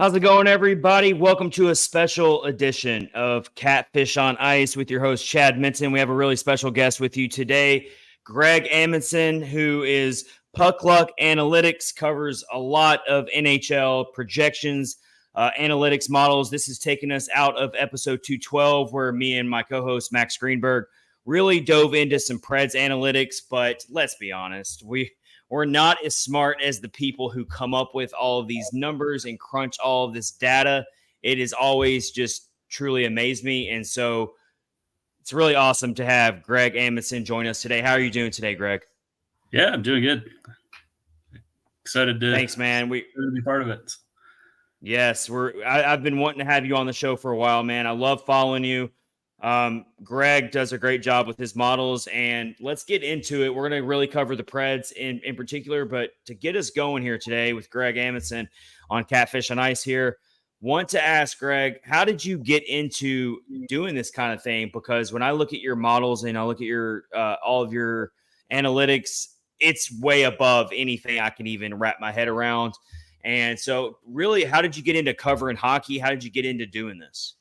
How's it going, everybody? Welcome to a special edition of Catfish on Ice with your host, Chad Minton. We have a really special guest with you today, Greg Amundsen, who is Puck Luck Analytics, covers a lot of NHL projections, analytics models. This has taken us out of episode 212, where me and my co-host, Max Greenberg, really dove into some Preds analytics. But let's be honest, we're not as smart as the people who come up with all of these numbers and crunch all of this data. It has always just truly amazed me. And so it's really awesome to have Greg Amundsen join us today. How are you doing today, Greg? Yeah, I'm doing good. Excited to Thanks, man. be part of it. Yes, I've been wanting to have you on the show for a while, man. I love following you. Greg does a great job with his models, and let's get into it. We're going to really cover the Preds in particular, but to get us going here today with Greg Amundsen on Catfish on Ice here, want to ask Greg, how did you get into doing this kind of thing? Because when I look at your models and I look at your all of your analytics, it's way above anything I can even wrap my head around. And so really, how did you get into covering hockey? How did you get into doing this?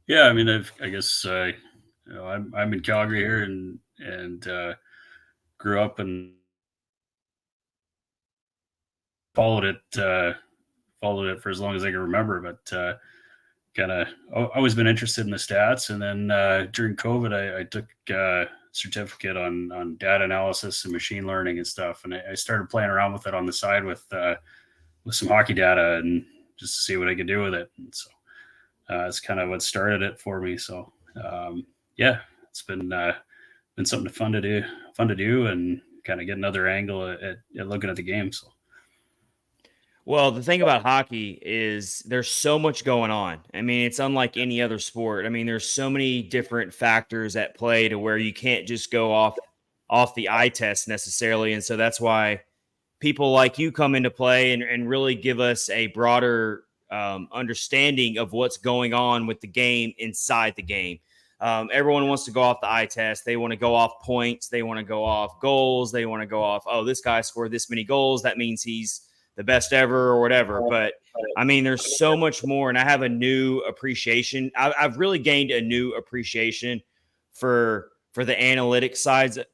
Yeah, I mean, I'm in Calgary here and grew up and followed it for as long as I can remember. But kind of always been interested in the stats. And then during COVID, I took a certificate on data analysis and machine learning and stuff, and I started playing around with it on the side with some hockey data and just to see what I could do with it. And so it's kind of what started it for me. So yeah, it's been something fun to do and kind of get another angle at looking at the game. So. Well, the thing about hockey is there's so much going on. I mean, it's unlike any other sport. I mean, there's so many different factors at play to where you can't just go off the eye test necessarily. And so that's why people like you come into play and really give us a broader understanding of what's going on with the game inside the game. Everyone wants to go off the eye test. They want to go off points. They want to go off goals. They want to go off, oh, this guy scored this many goals. That means he's the best ever or whatever. But I mean, there's so much more. And I have a new appreciation. I've really gained a new appreciation for the analytics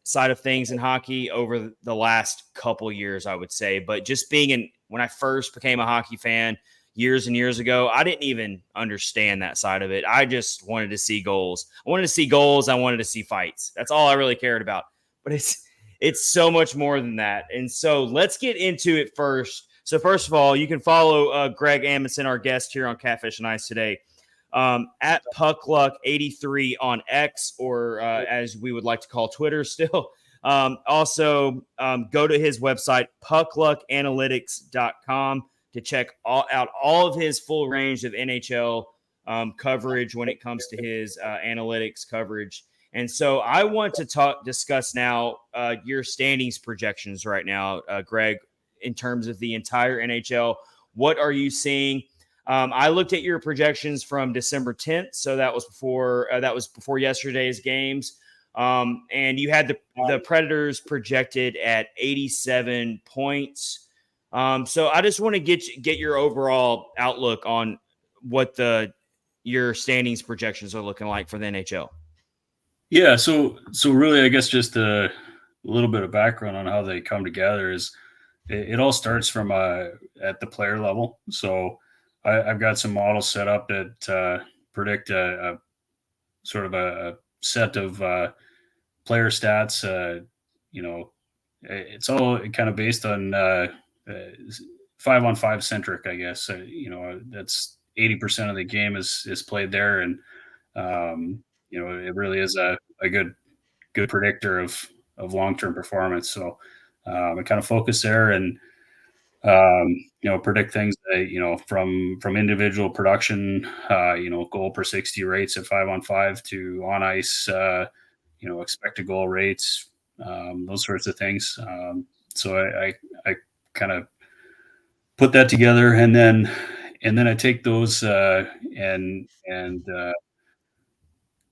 side of things in hockey over the last couple years, I would say. But just when I first became a hockey fan years and years ago, I didn't even understand that side of it. I just wanted to see goals. I wanted to see goals. I wanted to see fights. That's all I really cared about. But it's so much more than that. And so let's get into it first. So first of all, you can follow Greg Amundsen, our guest here on Catfish and Ice today, at PuckLuck83 on X, or as we would like to call Twitter still. Also, go to his website, puckluckanalytics.com, to check out all of his full range of NHL coverage when it comes to his analytics coverage. And so I want to discuss now your standings projections right now, Greg, in terms of the entire NHL. What are you seeing? I looked at your projections from December 10th, so that was before yesterday's games. And you had the Predators projected at 87 points. So I just want to get your overall outlook on what your standings projections are looking like for the NHL. Yeah, so really, I guess just a little bit of background on how they come together is it all starts from at the player level. So I've got some models set up that predict a sort of a set of player stats. It's all kind of based on 5-on-5 centric, I guess. That's 80% of the game is played there, and it really is a good predictor of long-term performance. So I kind of focus there and predict things that, from individual production, goal per 60 rates at 5-on-5 to on ice, expected goal rates, those sorts of things. So I kind of put that together, and then I take those and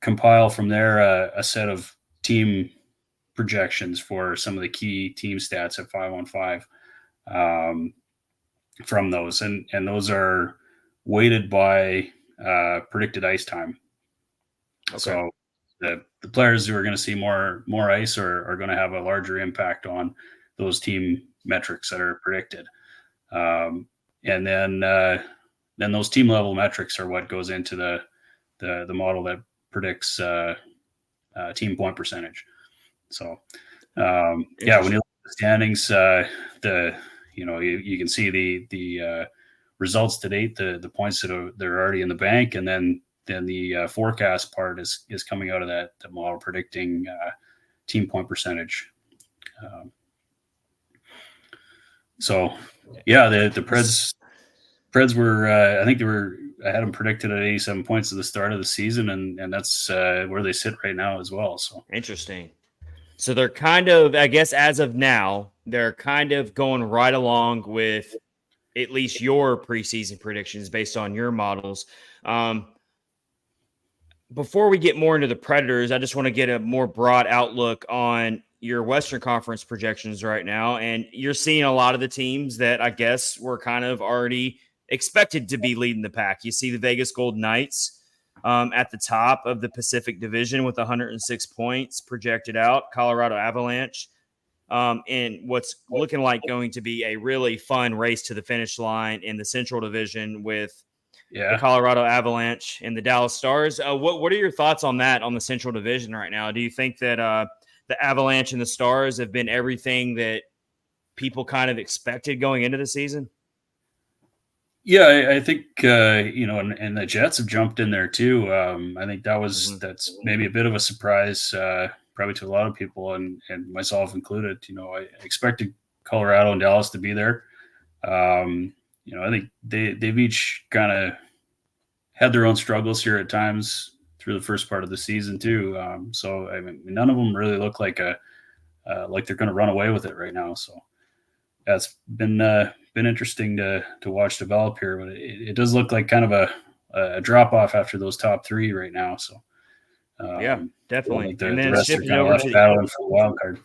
compile from there a set of team projections for some of the key team stats at 5-on-5 from those, and those are weighted by predicted ice time. Okay. So the players who are going to see more ice are going to have a larger impact on those team metrics that are predicted. And then those team level metrics are what goes into the model that predicts team point percentage. So yeah, when you look at the standings, you can see the results to date, the points that they're already in the bank, and then the forecast part is coming out of the model predicting team point percentage. So yeah, the Preds were I think I had them predicted at 87 points at the start of the season, and that's where they sit right now as well. So interesting. So they're kind of, I guess, as of now, they're kind of going right along with at least your preseason predictions based on your models. Before we get more into the Predators, I just want to get a more broad outlook on your Western Conference projections right now. And you're seeing a lot of the teams that I guess were kind of already expected to be leading the pack. You see the Vegas Golden Knights at the top of the Pacific Division with 106 points projected out, Colorado Avalanche. In what's looking like going to be a really fun race to the finish line in the Central Division with the Colorado Avalanche and the Dallas Stars. What are your thoughts on that on the Central Division right now? Do you think that the Avalanche and the Stars have been everything that people kind of expected going into the season? Yeah, I think and the Jets have jumped in there too. I think that's maybe a bit of a surprise, probably to a lot of people, and myself included. I expected Colorado and Dallas to be there. I think they've each kind of had their own struggles here at times through the first part of the season too. So I mean, none of them really look like like they're going to run away with it right now. So that's been interesting to watch develop here, but it does look like kind of a drop off after those top three right now. So yeah, definitely. The rest are kind of left battling for the wild card.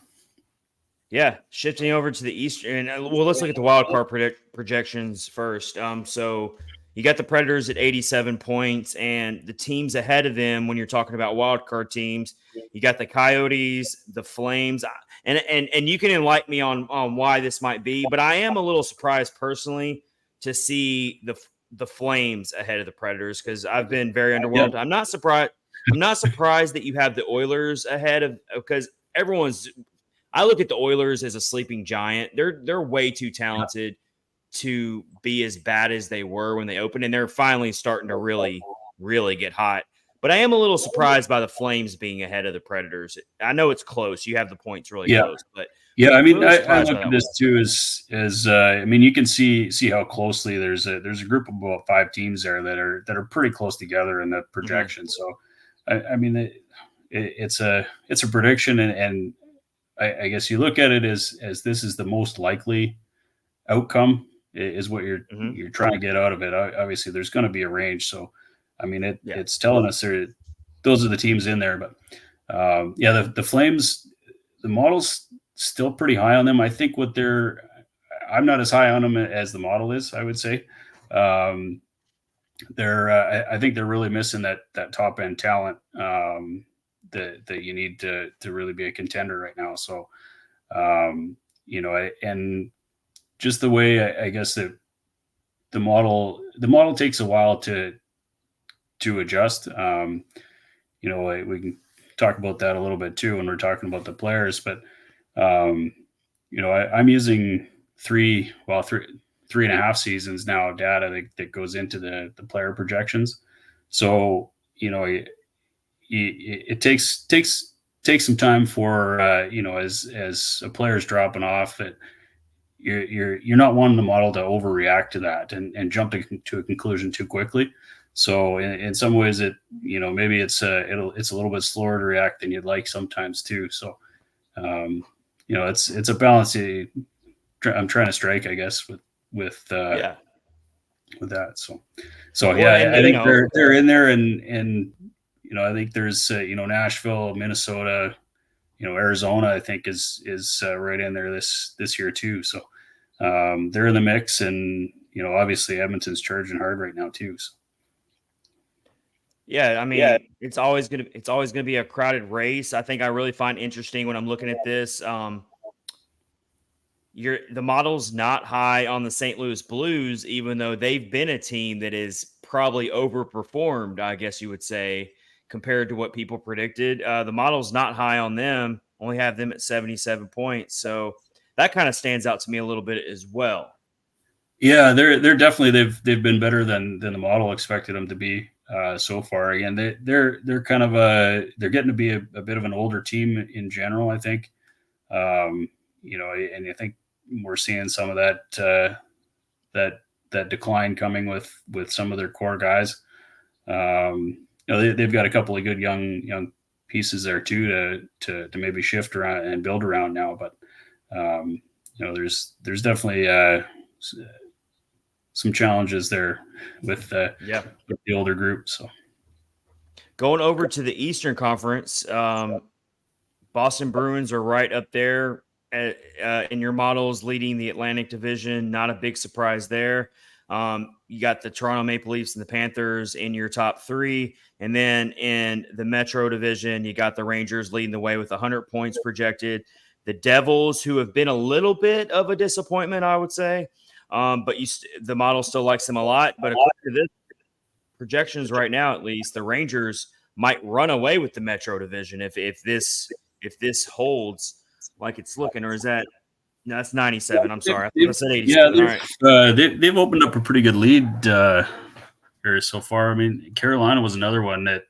Yeah, shifting over to the Eastern. Well, let's look at the wild card projections first. So you got the Predators at 87 points, and the teams ahead of them, when you're talking about wild card teams, you got the Coyotes, the Flames, and you can enlighten me on why this might be, but I am a little surprised personally to see the Flames ahead of the Predators because I've been very underwhelmed. Yep. I'm not surprised that you have the Oilers ahead of because everyone's. I look at the Oilers as a sleeping giant. They're way too talented to be as bad as they were when they opened, and they're finally starting to really, really get hot. But I am a little surprised by the Flames being ahead of the Predators. I know it's close. You have the points really close, but yeah, I mean, really I look at this too as I mean, you can see how closely there's a group of about 5 teams there that are pretty close together in the projection. Mm-hmm. So I mean, it's a prediction and I guess you look at it as this is the most likely outcome is what you're trying to get out of it. Obviously, there's going to be a range. So, I mean, it's telling us those are the teams in there. But the Flames, the model's still pretty high on them. I think I'm not as high on them as the model is. I would say I think they're really missing that top end talent. That you need to really be a contender right now. So, and just the way I guess that the model takes a while to adjust. We can talk about that a little bit too when we're talking about the players, but I'm using 3.5 seasons now of data that goes into the player projections. So, it takes some time for as a player's dropping off that you're not wanting the model to overreact to that and jump to a conclusion too quickly. So in some ways maybe it's a little bit slower to react than you'd like sometimes too. So it's a balance I'm trying to strike, I guess, with that. So I think they're in there and I think there's Nashville, Minnesota, Arizona. I think is right in there this year too. So they're in the mix, and obviously Edmonton's charging hard right now too. So. Yeah, I mean, it's always gonna be a crowded race. I think I really find interesting when I'm looking at this. The model's not high on the St. Louis Blues, even though they've been a team that is probably overperformed, I guess you would say, compared to what people predicted. The model's not high on them, only have them at 77 points. So that kind of stands out to me a little bit as well. Yeah, they're definitely they've been better than the model expected them to be so far. Again, they're kind of they're getting to be a bit of an older team in general, I think. And I think we're seeing some of that that decline coming with some of their core guys. They've got a couple of good young pieces there too to maybe shift around and build around now. But there's definitely some challenges there with the older group. So going over to the Eastern Conference, Boston Bruins are right up there in your models, leading the Atlantic Division. Not a big surprise there. You got the Toronto Maple Leafs and the Panthers in your top three. And then in the Metro Division, you got the Rangers leading the way with 100 points projected. The Devils, who have been a little bit of a disappointment, I would say. But the model still likes them a lot. But according to this projections right now, at least, the Rangers might run away with the Metro Division if this holds like it's looking. Or is that – no, that's 97. I'm sorry. I said 87. Yeah, they've opened up a pretty good lead here so far. I mean, Carolina was another one that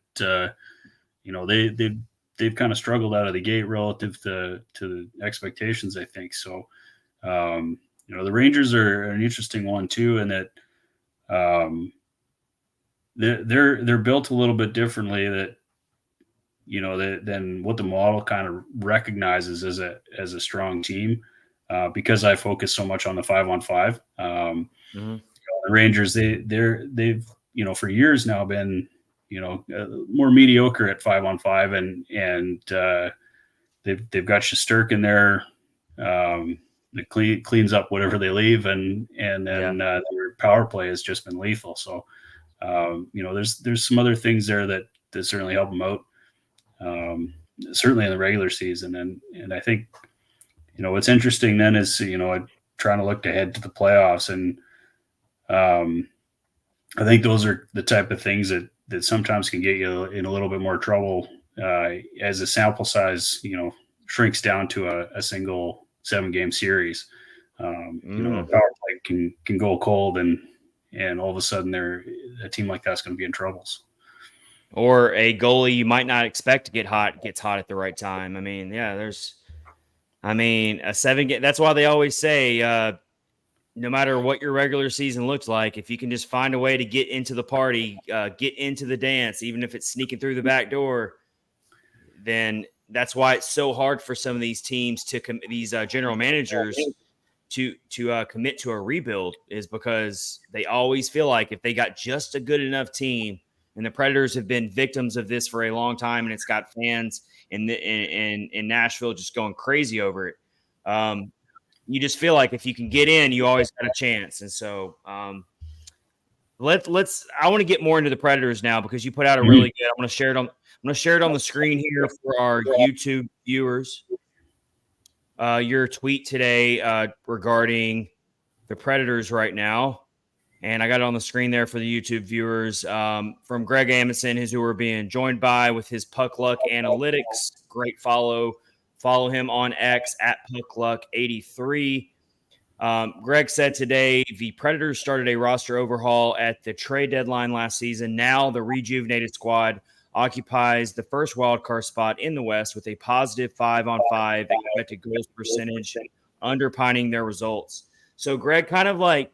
they've kind of struggled out of the gate relative to the expectations, I think. So, the Rangers are an interesting one too, in that they're built a little bit differently than what the model kind of recognizes as a strong team. Because I focus so much on the 5-on-5. The Rangers, they've for years now been more mediocre at 5-on-5, and they've got Shesterkin there. That cleans up whatever they leave, and then their power play has just been lethal. So there's some other things there that certainly help them out. Certainly in the regular season, and I think. What's interesting then is, trying to look ahead to the playoffs. And I think those are the type of things that sometimes can get you in a little bit more trouble as the sample size, shrinks down to a single 7-game series. A power play can go cold, and all of a sudden a team like that's going to be in troubles. Or a goalie you might not expect to get hot gets hot at the right time. I mean, a 7-game. That's why they always say, no matter what your regular season looks like, if you can just find a way to get into the party, get into the dance, even if it's sneaking through the back door, then that's why it's so hard for some of these teams these general managers to commit to a rebuild, is because they always feel like if they got just a good enough team, and the Predators have been victims of this for a long time, and it's got fans in Nashville just going crazy over it. You just feel like if you can get in, you always got a chance. And so I want to get more into the Predators now, because you put out a really good. I'm going to share it on the screen here for our YouTube viewers. Your tweet today regarding the Predators right now. And I got it on the screen there for the YouTube viewers, from Greg Amundsen, who we're being joined by with his Puck Luck Analytics. Great follow. Follow him on X at PuckLuck83. Greg said today the Predators started a roster overhaul at the trade deadline last season. Now the rejuvenated squad occupies the first wildcard spot in the West with a positive 5-on-5 expected goals percentage, underpinning their results. So Greg, kind of like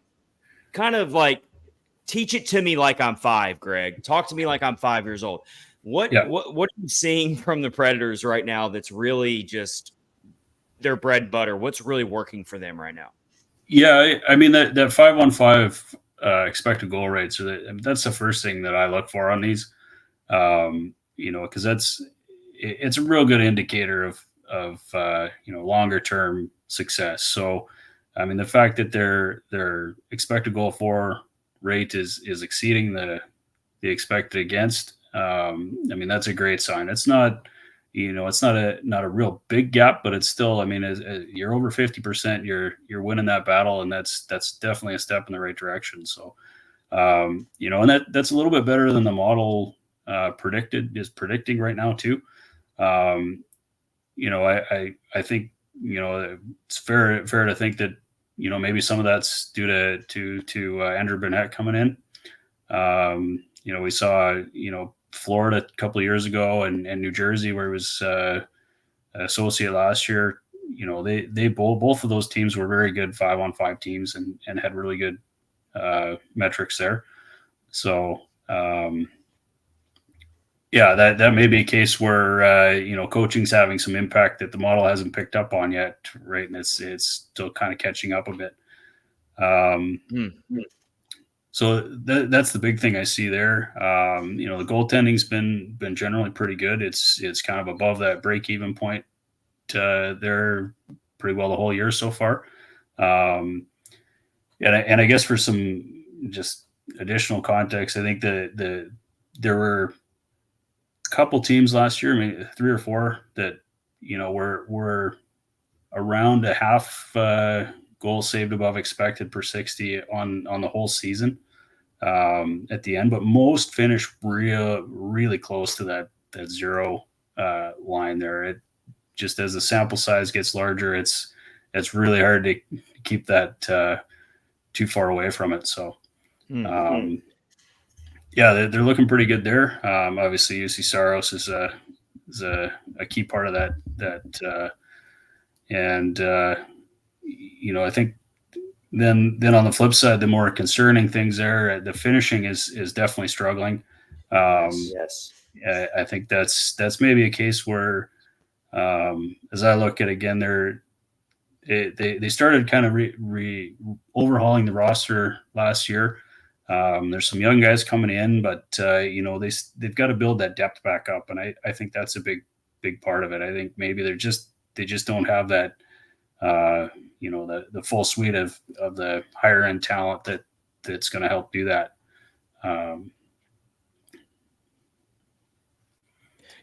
teach it to me like I'm 5, Greg. Talk to me like I'm 5 years old. What are you seeing from the Predators right now that's really just their bread and butter? What's really working for them right now? Yeah, I mean that 5-on-5 expected goal rates that's the first thing that I look for on these. Because it's a real good indicator of longer term success. So I mean, the fact that their expected goal for rate is exceeding the expected against. I mean, that's a great sign. It's not, it's not a real big gap, but it's still. I mean, as you're over 50%, you're winning that battle, and that's definitely a step in the right direction. So, and that's a little bit better than the model predicting right now too. Um, I think it's fair to think that maybe some of that's due to Andrew Burnett coming in. We saw Florida a couple of years ago and New Jersey where he was associate last year. They both of those teams were very good 5-on-5 teams and had really good metrics there. So yeah, that may be a case where coaching's having some impact that the model hasn't picked up on yet, right? And it's still kind of catching up a bit. So that's the big thing I see there. The goaltending's been generally pretty good. It's kind of above that break even point there pretty well the whole year so far. And I guess for some just additional context, I think there were couple teams last year, maybe 3 or 4 that were around a half goal saved above expected per 60 on the whole season at the end, but most finished really close to that zero line there. It just as the sample size gets larger, it's really hard to keep that too far away from it. So. Yeah, they're looking pretty good there. Obviously, UC Saros is a key part of that, and I think then on the flip side, the more concerning things there, the finishing is definitely struggling. Yes. I think that's maybe a case where, as I look at it again, they started kind of overhauling the roster last year. There's some young guys coming in, but they've got to build that depth back up, and I think that's a big part of it. I think maybe they just don't have that the full suite of the higher end talent that's going to help do that.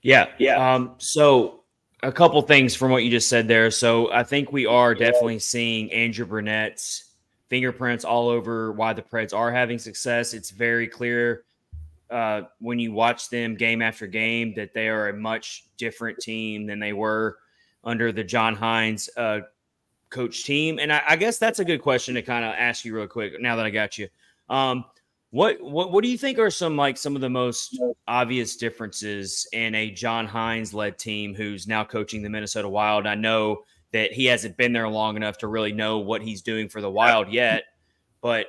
Yeah. So a couple things from what you just said there. So I think we are definitely seeing Andrew Burnett's fingerprints all over why the Preds are having success. It's very clear when you watch them game after game that they are a much different team than they were under the John Hines coach team. And I guess that's a good question to kind of ask you real quick now that I got you. What do you think are some of the most obvious differences in a John Hines led team who's now coaching the Minnesota Wild? I know that he hasn't been there long enough to really know what he's doing for the Wild yet. But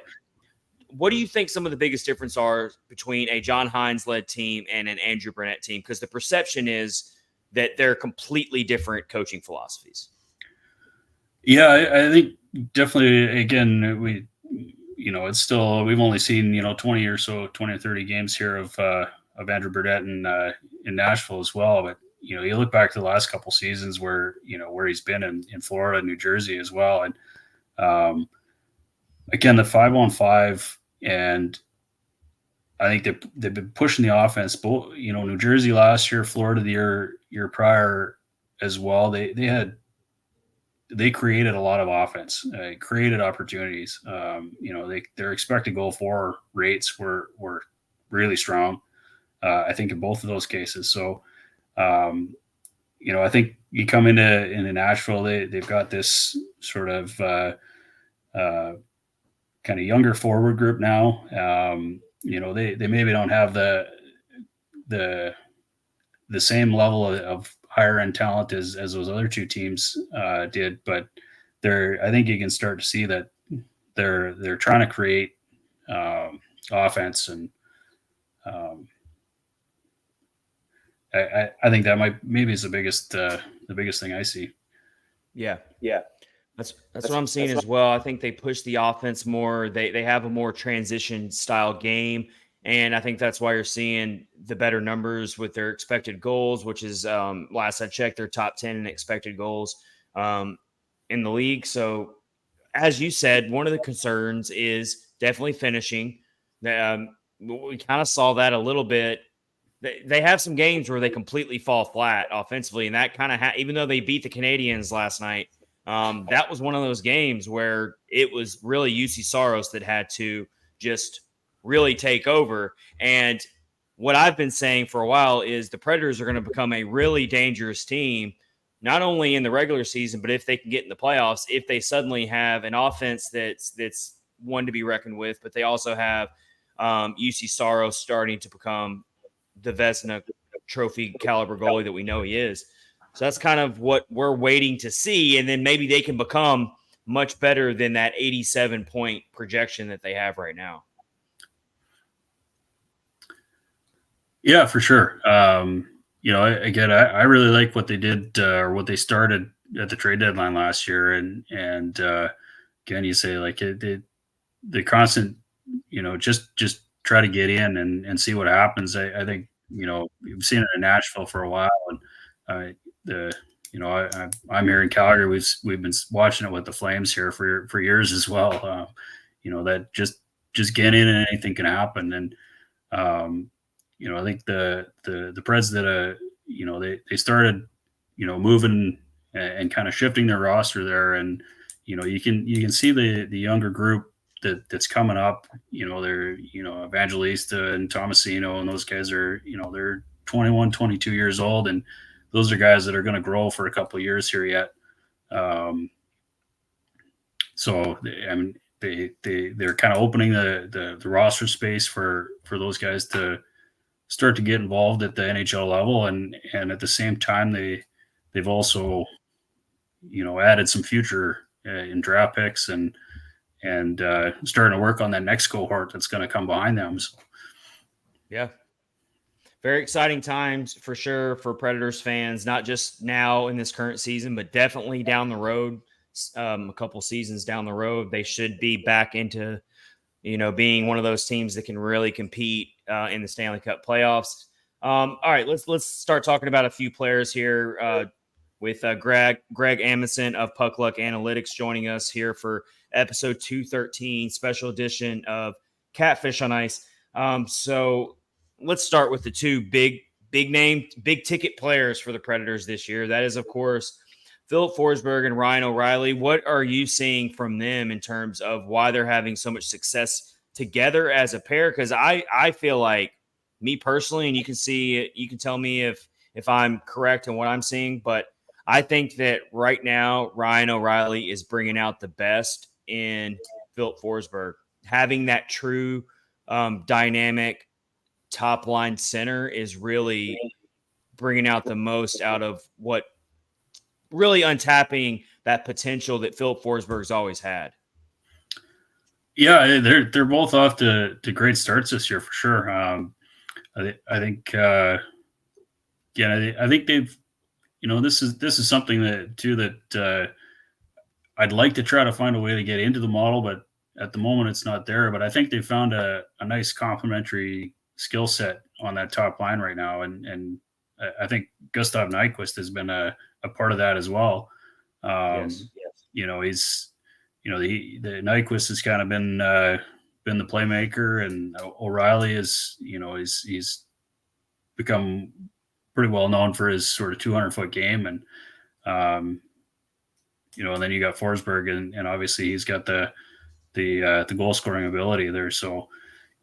what do you think some of the biggest differences are between a John Hines-led team and an Andrew Burnett team? Because the perception is that they're completely different coaching philosophies. Yeah, I think definitely, again, it's still, we've only seen, 20 or 30 games here of Andrew Burnett in Nashville as well. But, you look back to the last couple seasons where he's been in Florida, New Jersey as well. And again, the 5-on-5, and I think they've been pushing the offense. Both, New Jersey last year, Florida the year prior as well. They created a lot of offense, created opportunities. Their expected goal for rates were really strong. I think in both of those cases. So, I think you come into Nashville, they've got this sort of kind of younger forward group now. They maybe don't have the same level of higher end talent as those other two teams did, but I think you can start to see that they're trying to create offense, and I think that maybe is the biggest thing I see. Yeah. That's what I'm seeing as well. I think they push the offense more. They have a more transition style game. And I think that's why you're seeing the better numbers with their expected goals, which is last I checked, they're top 10 in expected goals in the league. So as you said, one of the concerns is definitely finishing. We kind of saw that a little bit. They have some games where they completely fall flat offensively, and that kind of even though they beat the Canadians last night, that was one of those games where it was really UC Saros that had to just really take over. And what I've been saying for a while is the Predators are going to become a really dangerous team, not only in the regular season, but if they can get in the playoffs, if they suddenly have an offense that's one to be reckoned with, but they also have UC Saros starting to become the Vezina trophy caliber goalie that we know he is. So that's kind of what we're waiting to see. And then maybe they can become much better than that 87-point projection that they have right now. Yeah, for sure. Again, I really like what they did or what they started at the trade deadline last year. And again, you say like the constant, just try to get in and see what happens. I think, we've seen it in Nashville for a while. And I'm here in Calgary. We've been watching it with the Flames here for years as well. That just get in and anything can happen. And, I think the Preds that they started moving and kind of shifting their roster there, and you can see the younger group that's coming up. They're Evangelista and Tomasino, and those guys are they're 21, 22 years old, and those are guys that are going to grow for a couple of years here yet. So I mean they're kind of opening the roster space for those guys to start to get involved at the NHL level, and at the same time they've also added some future in draft picks and starting to work on that next cohort that's going to come behind them. So. Yeah, very exciting times for sure for Predators fans, not just now in this current season, but definitely down the road. A couple seasons down the road, they should be back into being one of those teams that can really compete in the Stanley Cup playoffs. All right, let's start talking about a few players here with Greg Amundsen of Puck Luck Analytics joining us here for episode 213, special edition of Catfish on Ice. So let's start with the two big ticket players for the Predators this year. That is, of course, Philip Forsberg and Ryan O'Reilly. What are you seeing from them in terms of why they're having so much success together as a pair? Because I feel like, me personally, and you can tell me if I'm correct in what I'm seeing, but I think that right now Ryan O'Reilly is bringing out the best in Philip Forsberg. Having that true dynamic top line center is really bringing out the most out of what really untapping that potential that Philip Forsberg's always had. Yeah, they're both off to great starts this year for sure. I think I think they've this is something that I'd like to try to find a way to get into the model, but at the moment it's not there. But I think they found a nice complementary skill set on that top line right now, and I think Gustav Nyquist has been a part of that as well. Yes. He's the Nyquist has kind of been the playmaker, and O'Reilly is he's become pretty well known for his sort of 200-foot game, and and then you got Forsberg, and obviously he's got the goal scoring ability there. So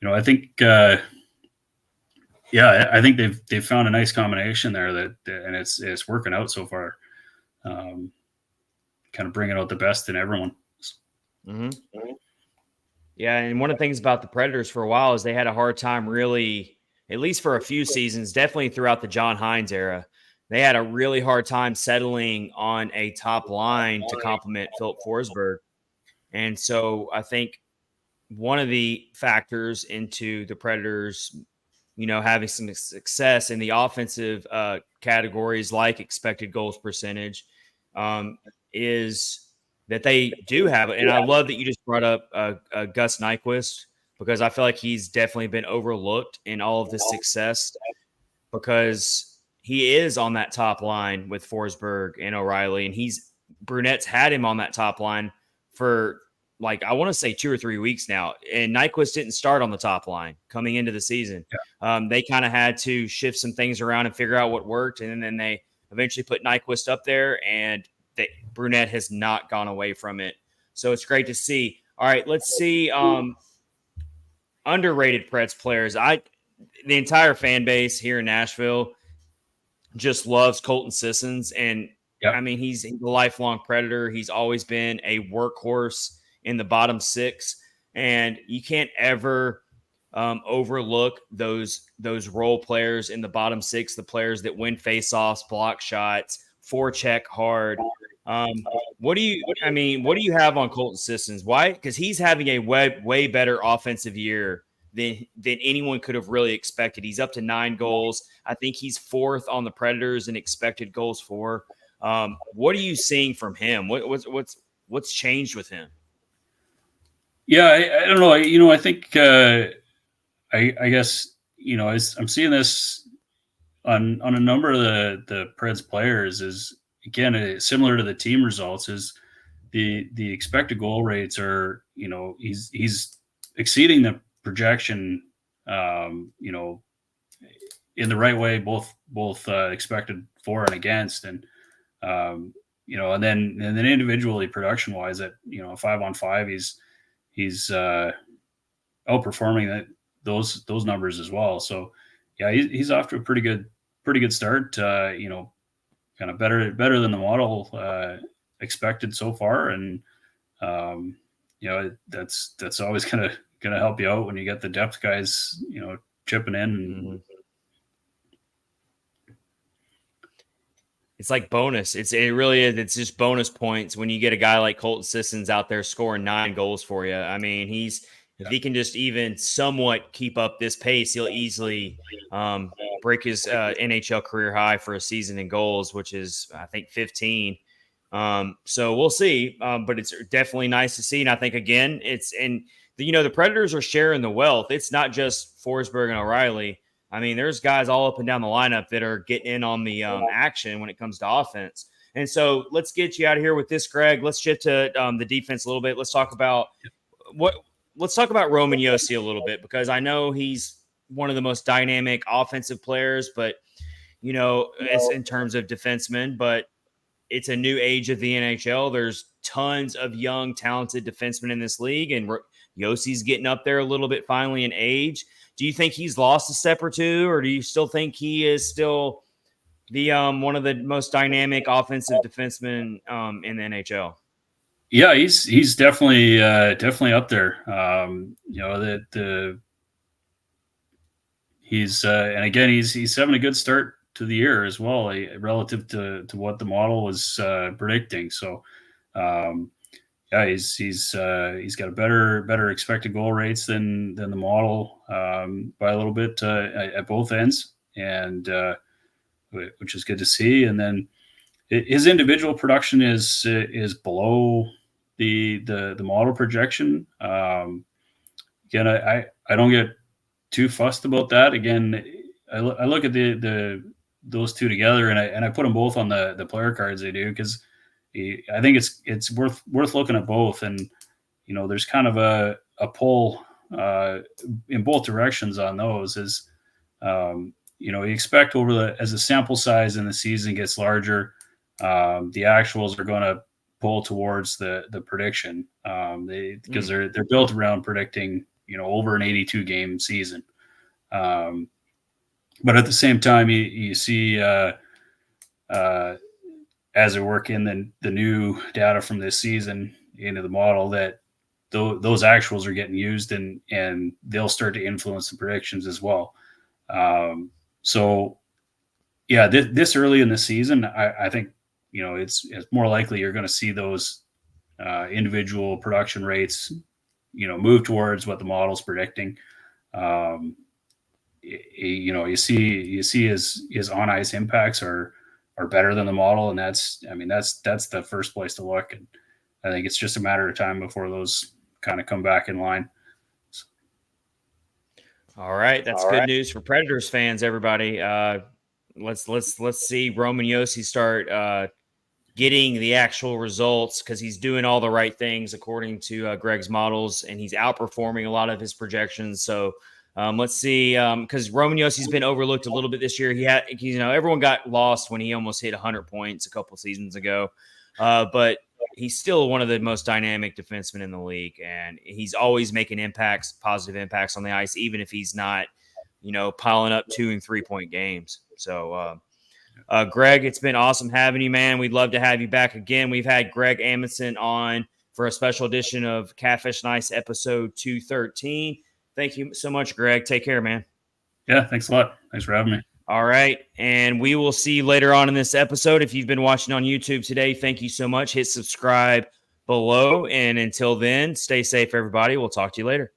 I think. I think they've found a nice combination there and it's working out so far. Kind of bringing out the best in everyone. Mm-hmm. Yeah, and one of the things about the Predators for a while is they had a hard time really, at least for a few seasons, definitely throughout the John Hines era, they had a really hard time settling on a top line to complement Philip Forsberg. And so I think one of the factors into the Predators having some success in the offensive categories like expected goals percentage is that they do have it. And I love that you just brought up Gus Nyquist, because I feel like he's definitely been overlooked in all of this success, because he is on that top line with Forsberg and O'Reilly, and Brunette's had him on that top line for like I want to say 2 or 3 weeks now, and Nyquist didn't start on the top line coming into the season. They kind of had to shift some things around and figure out what worked, and then they eventually put Nyquist up there, and Brunette has not gone away from it. So it's great to see. All right, let's see underrated Preds players. The entire fan base here in Nashville just loves Colton Sissons, and Yep. I mean he's a lifelong Predator. He's always been a workhorse in the bottom six, and you can't ever overlook those role players in the bottom six, the players that win faceoffs, block shots, forecheck hard. What do you have on Colton Sissons? Why? Because he's having a way better offensive year than anyone could have really expected. He's up to 9 goals. I think he's 4th on the Predators in expected goals for. What are you seeing from him? What's changed with him? Yeah, I don't know. I think I guess I'm seeing this on a number of the Preds players is again similar to the team results is the expected goal rates are he's exceeding the projection in the right way both expected for and against and and then individually production wise at 5-on-5 he's outperforming those numbers as well. So yeah, he's off to a pretty good start. Kind of better than the model expected so far, and that's always gonna help you out when you get the depth guys chipping in. Mm-hmm. It's like bonus. It really is. It's just bonus points when you get a guy like Colton Sissons out there scoring 9 goals for you. I mean, if he can just even somewhat keep up this pace, he'll easily break his NHL career high for a season in goals, which is I think 15. So we'll see. But it's definitely nice to see. And I think again, the Predators are sharing the wealth. It's not just Forsberg and O'Reilly. I mean, there's guys all up and down the lineup that are getting in on the action when it comes to offense. And so let's get you out of here with this, Greg. Let's shift to the defense a little bit. Let's talk about Roman Josi a little bit, because I know he's one of the most dynamic offensive players, but it's in terms of defensemen, but it's a new age of the NHL. There's tons of young, talented defensemen in this league, and Josi's getting up there a little bit finally in age. Do you think he's lost a step or two, or do you still think he is still the one of the most dynamic offensive defensemen in the NHL? Yeah, he's definitely up there. He's and again he's having a good start to the year as well, relative to what the model was predicting. So yeah, he's got a better expected goal rates than the model by a little bit at both ends, and which is good to see. And then his individual production is below the model projection. Again, I don't get too fussed about that. Again, I look at those two together, and I put them both on the player cards they do, because I think it's worth looking at both. And there's kind of a pull in both directions on those. Is you expect as the sample size in the season gets larger, the actuals are going to pull towards the prediction, because they're built around predicting over an 82 game season. But at the same time, you see as they work in the new data from this season into the model, that those actuals are getting used, and they'll start to influence the predictions as well. So yeah, this early in the season, I think it's more likely you're going to see those individual production rates move towards what the model's predicting. You see his on ice impacts are better than the model, and that's the first place to look. And I think it's just a matter of time before those kind of come back in line. All right, that's good news for Predators fans, everybody. Let's see Roman Josi start getting the actual results because he's doing all the right things according to Greg's models, and he's outperforming a lot of his projections. So let's see, because Roman Yossi's been overlooked a little bit this year. Everyone got lost when he almost hit 100 points a couple seasons ago, but he's still one of the most dynamic defensemen in the league, and he's always making positive impacts on the ice, even if he's not, piling up 2 and 3 point games. So, Greg, it's been awesome having you, man. We'd love to have you back again. We've had Greg Amundsen on for a special edition of Catfish and Ice episode 213. Thank you so much, Greg. Take care, man. Yeah, thanks a lot. Thanks for having me. All right. And we will see you later on in this episode. If you've been watching on YouTube today, thank you so much. Hit subscribe below. And until then, stay safe, everybody. We'll talk to you later.